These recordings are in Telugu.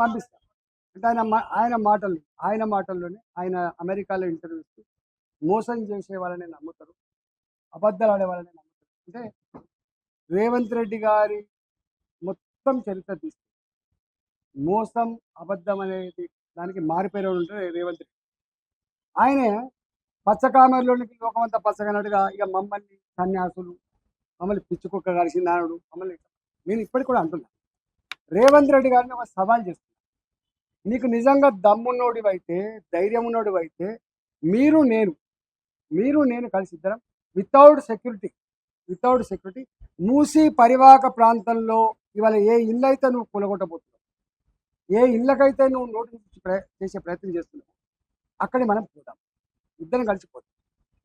పంపిస్తా. అంటే ఆయన మాటల్లోనే ఆయన అమెరికాలో ఇంటర్వ్యూస్ మోసం చేసే వాళ్ళని నమ్ముతారు. అబద్ధాలు ఆడే వాళ్ళని నమ్ముతారు. అంటే రేవంత్ రెడ్డి గారి మొత్తం చరిత్ర తీస్తే మోసం, అబద్ధం అనేది దానికి మారిపోయినోడు ఉంటే రేవంత్ రెడ్డి. ఆయనే పచ్చకామెరలోనికి లోకమంతా పచ్చగన్నట్టుగా ఇక మమ్మల్ని సన్యాసులు, మమ్మల్ని పిచ్చి కుక్క కరిసిందానుడు, మమ్మల్ని నేను ఇప్పటికి కూడా అంటున్నా. రేవంత్ రెడ్డి గారిని ఒక సవాల్ చేస్తున్నా. నీకు నిజంగా దమ్మున్నోడివైతే, ధైర్యం ఉన్నోడివైతే మీరు నేను, మీరు నేను కలిసి ఇద్దరం without security without security Musi పరివాహక ప్రాంతంలో ఇవాళ ఏ ఇల్లు అయితే నువ్వు కూలగొట్టబోతున్నావు, ఏ ఇళ్ళకైతే నువ్వు నోటీస్ చేసే ప్రయత్నం చేస్తున్నావు, అక్కడికి మనం పోదాం, ఇద్దరం కలిసిపోతాం.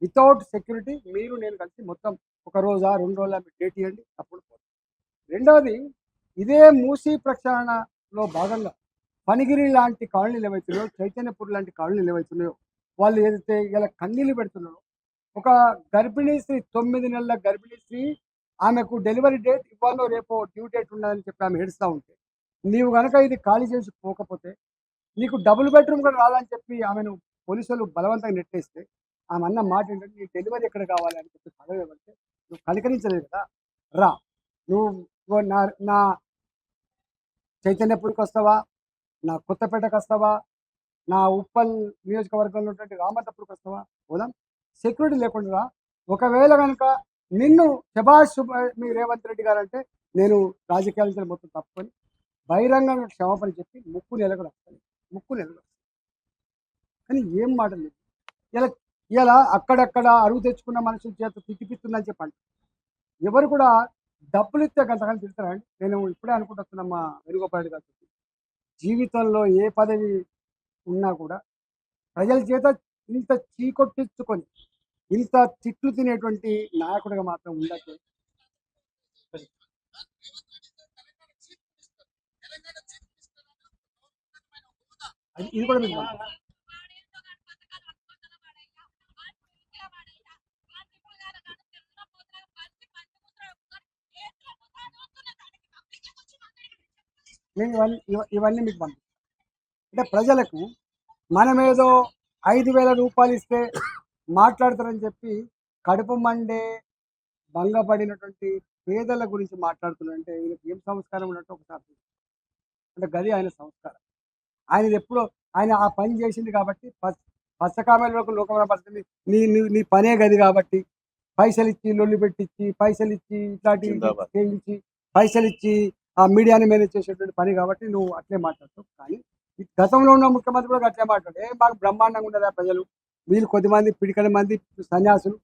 వితౌట్ సెక్యూరిటీ మీరు నేను కలిసి మొత్తం ఒక రోజా 2 రోజుల మీరు డేట్ ఇవ్వండి, అప్పుడు పోతాం. రెండవది, ఇదే మూసీ ప్రక్షాళనలో భాగంగా పనిగిరి లాంటి కాలనీలు ఏవైతున్నాయో, చైతన్యపూర్ లాంటి కాలనీలు ఏవైతున్నాయో, వాళ్ళు ఏదైతే ఇలా కన్నీళ్ళు పెడుతున్నారో, ఒక గర్భిణీ స్త్రీ 9 నెలల గర్భిణీ స్త్రీ, ఆమెకు డెలివరీ డేట్ ఇవ్వాలో రేపో డ్యూ డేట్ ఉన్నదని చెప్పి ఆమె ఏడుస్తూ ఉంటే, నీవు కనుక ఇది ఖాళీ చేసి పోకపోతే నీకు డబుల్ బెడ్రూమ్ కూడా రాదని చెప్పి ఆమెను పోలీసులు బలవంతంగా నెట్టేస్తే, ఆమె అన్న మాట ఏంటంటే నీ డెలివరీ ఎక్కడ కావాలి అని చెప్పి పదవి ఇవ్వంటే నువ్వు కనికరించలేదు కదా, రా నువ్వు నా నా చైతన్యపూర్కి వస్తావా, నా కొత్తపేటకు వస్తావా, నా ఉప్పల్ నియోజకవర్గంలో ఉన్నటువంటి రామతపూర్కి వస్తావా, పోదాం. సెక్యూరిటీ లేకుండా రా. ఒకవేళ కనుక నిన్ను శభాష్ మీ రేవంత్ రెడ్డి గారు అంటే నేను రాజకీయాల నుంచి మొత్తం తప్పుకొని బహిరంగంగా క్షమాపణ చెప్పి ముక్కు నెలకు వస్తాను, ముక్కు నెలకు. కానీ ఏం మాట లేదు. ఇలా ఇలా అక్కడక్కడ అరువు తెచ్చుకున్న మనుషుల చేత తిట్టిపిస్తుందని చెప్పండి. ఎవరు కూడా డబ్బులు ఇస్తే గంటగాని తిడతారండి. నేను ఇప్పుడే అనుకుంటున్నా మా వేణుగోపాల్ గారు, జీవితంలో ఏ పదవి ఉన్నా కూడా ప్రజల చేత ఇంత చీకొట్టించుకొని ఇంత తిట్లు తినేటువంటి నాయకుడిగా మాత్రం ఉండదు. ఇది కూడా మీకు నేను ఇవన్నీ మీకు పంపిస్తాను. అంటే ప్రజలకు మనమేదో 5,000 రూపాయలు ఇస్తే మాట్లాడతారని చెప్పి కడుపు మండే భంగపడినటువంటి పేదల గురించి మాట్లాడుతున్నారంటే ఈయనకి ఏం సంస్కారం ఉన్నట్టు ఒకసారి అంటే గది ఆయన సంస్కారం. ఆయనది ఎప్పుడో ఆయన ఆ పని చేసింది కాబట్టి పచ్చకామెలకు లోకమైన పరిస్థితి నీ నీ నీ పనే గది కాబట్టి పైసలు ఇచ్చి లొల్లి పెట్టించి పైసలు ఇచ్చి ఇట్లాంటి చేయించి పైసలు ఇచ్చి ఆ మీడియాని మేనేజ్ చేసేటువంటి పని కాబట్టి నువ్వు అట్లే మాట్లాడతావు. కానీ గతంలో ఉన్న ముఖ్యమంత్రి కూడా అట్లే మాట్లాడు. మాకు బ్రహ్మాండంగా ఉండదా ప్రజలు, వీళ్ళు కొద్దిమంది పిడికడి మంది సన్యాసులు